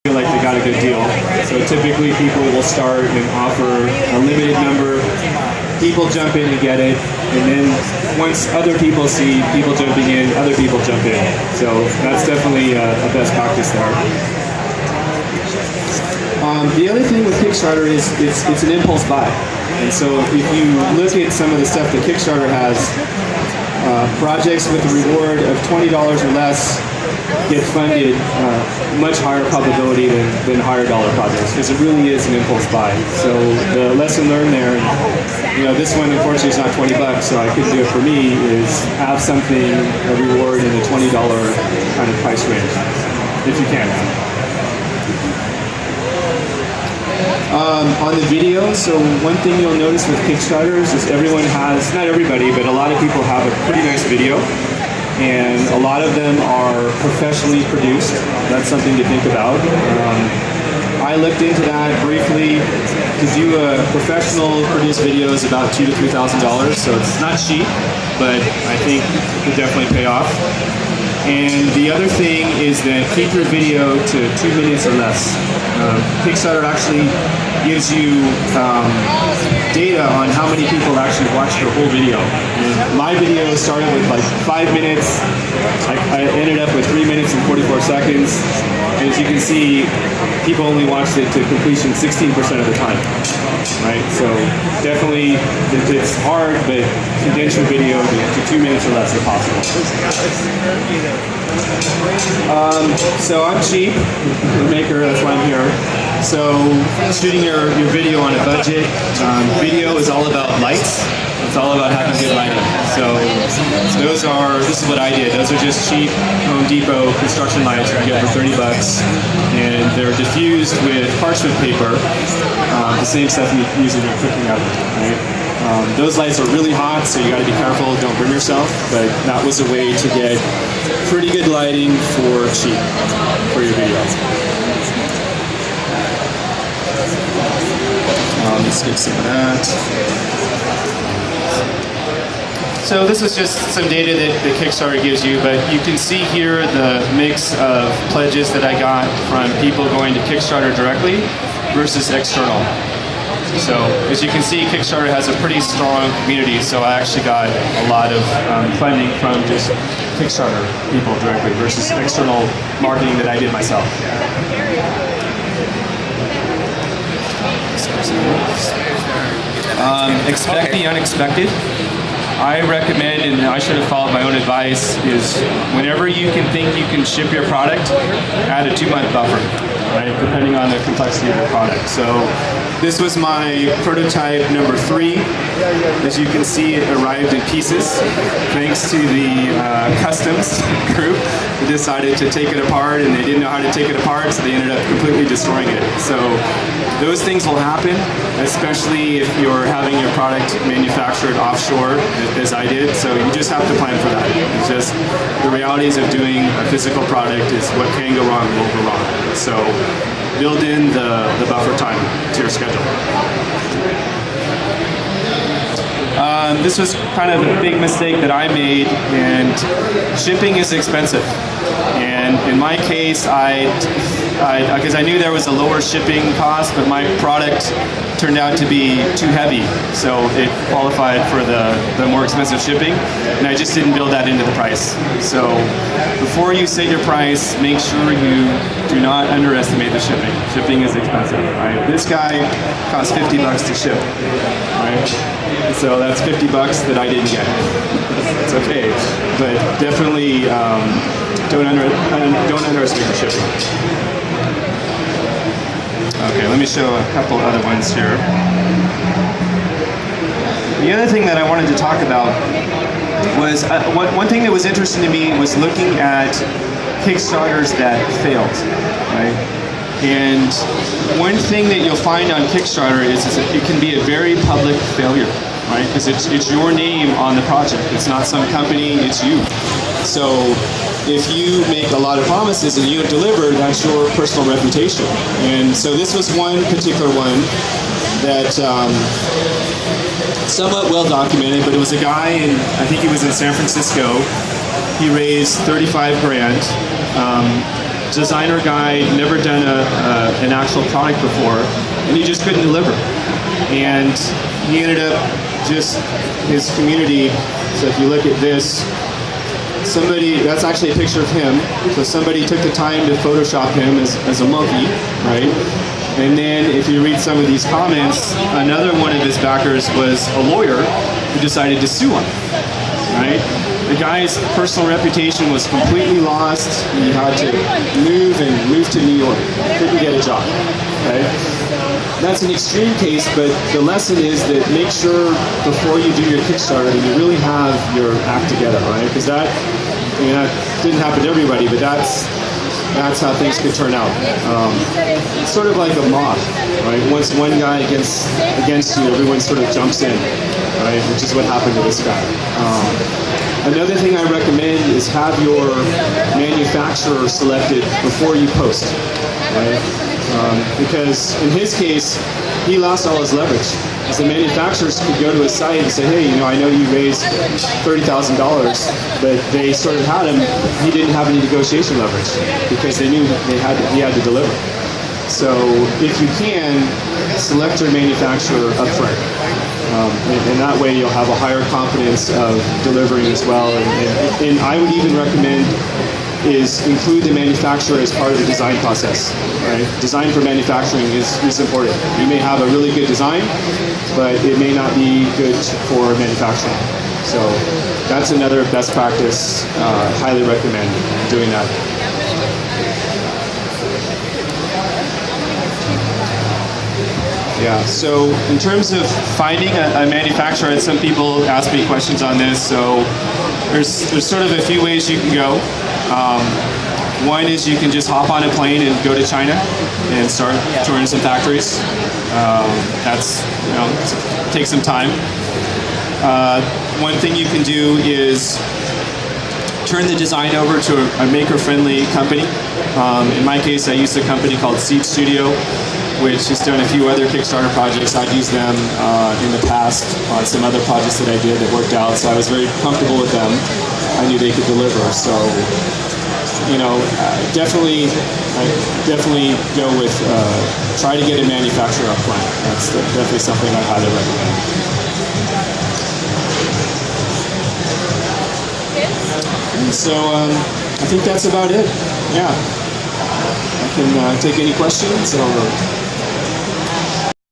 feel like they got a good deal. So typically people will start and offer a limited number. People jump in and get it, and then once other people see people jumping in, other people jump in. So that's definitely a best practice there. The other thing with Kickstarter is it's an impulse buy. And so if you look at some of the stuff that Kickstarter has, projects with a reward of $20 or less get funded much higher probability than higher dollar projects, because it really is an impulse buy. So the lesson learned there, this one unfortunately is not 20 bucks, so I couldn't do it for me, is have something, a reward in the $20 kind of price range, if you can. On the video, so one thing you'll notice with Kickstarters is everyone has, not everybody, but a lot of people have a pretty nice video. And a lot of them are professionally produced. That's something to think about. I looked into that briefly. To do a professional produced video is about $2,000 to $3,000, so it's not cheap, but I think it could definitely pay off. And the other thing is that keep your video to 2 minutes or less. Kickstarter actually gives you data on how many people actually watched your whole video. And my video started with like 5 minutes. I ended up with 3 minutes and 44 seconds. And as you can see, people only watched it to completion 16% of the time. Right? So definitely, it's hard, but condense your video to 2 minutes or less if possible. So I'm cheap, the maker, that's why I'm here. So shooting your video on a budget, video is all about lights. It's all about having good lighting. So this is what I did. Those are just cheap Home Depot construction lights you can get for 30 bucks. And they're diffused with parchment paper, the same stuff you use in your cooking oven, right? Those lights are really hot, so you got to be careful, don't burn yourself. But that was a way to get pretty good lighting for cheap for your video. Let's skip some of that. So this is just some data that Kickstarter gives you, but you can see here the mix of pledges that I got from people going to Kickstarter directly versus external. So as you can see, Kickstarter has a pretty strong community, so I actually got a lot of funding from just Kickstarter people directly versus external marketing that I did myself. Expect the unexpected. I recommend, and I should have followed my own advice, is whenever you can think you can ship your product, add a 2-month buffer, right, depending on the complexity of the product. So this was my prototype number 3. As you can see, it arrived in pieces thanks to the customs group who decided to take it apart, and they didn't know how to take it apart, so they ended up completely destroying it. So those things will happen, especially if you're having your product manufactured offshore, as I did. So you just have to plan for that. It's just the realities of doing a physical product is what can go wrong will go wrong. So build in the buffer time to your schedule. This was kind of a big mistake that I made, and shipping is expensive. And in my case, because I knew there was a lower shipping cost, but my product turned out to be too heavy, so it qualified for the more expensive shipping, and I just didn't build that into the price. So before you set your price, make sure you do not underestimate the shipping. Shipping is expensive, right? This guy cost 50 bucks to ship, right? So that's 50 bucks that I didn't get. It's okay, but definitely don't underestimate the shipping. Okay, let me show a couple other ones here. The other thing that I wanted to talk about was, one thing that was interesting to me was looking at Kickstarters that failed, right? And one thing that you'll find on Kickstarter is that it can be a very public failure, right? Because it's your name on the project. It's not some company, it's you. So if you make a lot of promises and you don't deliver, that's your personal reputation. And so this was one particular one that somewhat well documented, but it was a guy in, I think he was in San Francisco. He raised 35 grand. Designer guy, never done a actual product before, and he just couldn't deliver. And he ended up just, his community, so if you look at this, somebody, that's actually a picture of him, so somebody took the time to Photoshop him as a monkey, right? And then if you read some of these comments, another one of his backers was a lawyer who decided to sue him, right? The guy's personal reputation was completely lost. He had to move to New York. Couldn't get a job, right? That's an extreme case, but the lesson is that make sure before you do your Kickstarter that you really have your act together, right? Because that, that didn't happen to everybody, but that's how things could turn out. It's sort of like a mob, right? Once one guy against you, everyone sort of jumps in, right? Which is what happened to this guy. Another thing I recommend is have your manufacturer selected before you post, right? Because in his case, he lost all his leverage. Because the manufacturers could go to his site and say, hey, I know you raised $30,000, but they sort of had him. He didn't have any negotiation leverage because they knew he had to deliver. So if you can, select your manufacturer up front. And that way you'll have a higher confidence of delivering as well. And I would even recommend is include the manufacturer as part of the design process. Right? Design for manufacturing is important. You may have a really good design, but it may not be good for manufacturing. So that's another best practice. Highly recommend doing that. Yeah, so in terms of finding a manufacturer, and some people ask me questions on this, so there's sort of a few ways you can go. One is you can just hop on a plane and go to China and start touring some factories. That's, take some time. One thing you can do is turn the design over to a maker-friendly company. In my case, I used a company called Seed Studio, which has done a few other Kickstarter projects. I'd used them in the past on some other projects that I did that worked out, so I was very comfortable with them. I knew they could deliver, so definitely go with, try to get a manufacturer up front. That's definitely something I highly recommend. And so I think that's about it. Yeah. I can take any questions or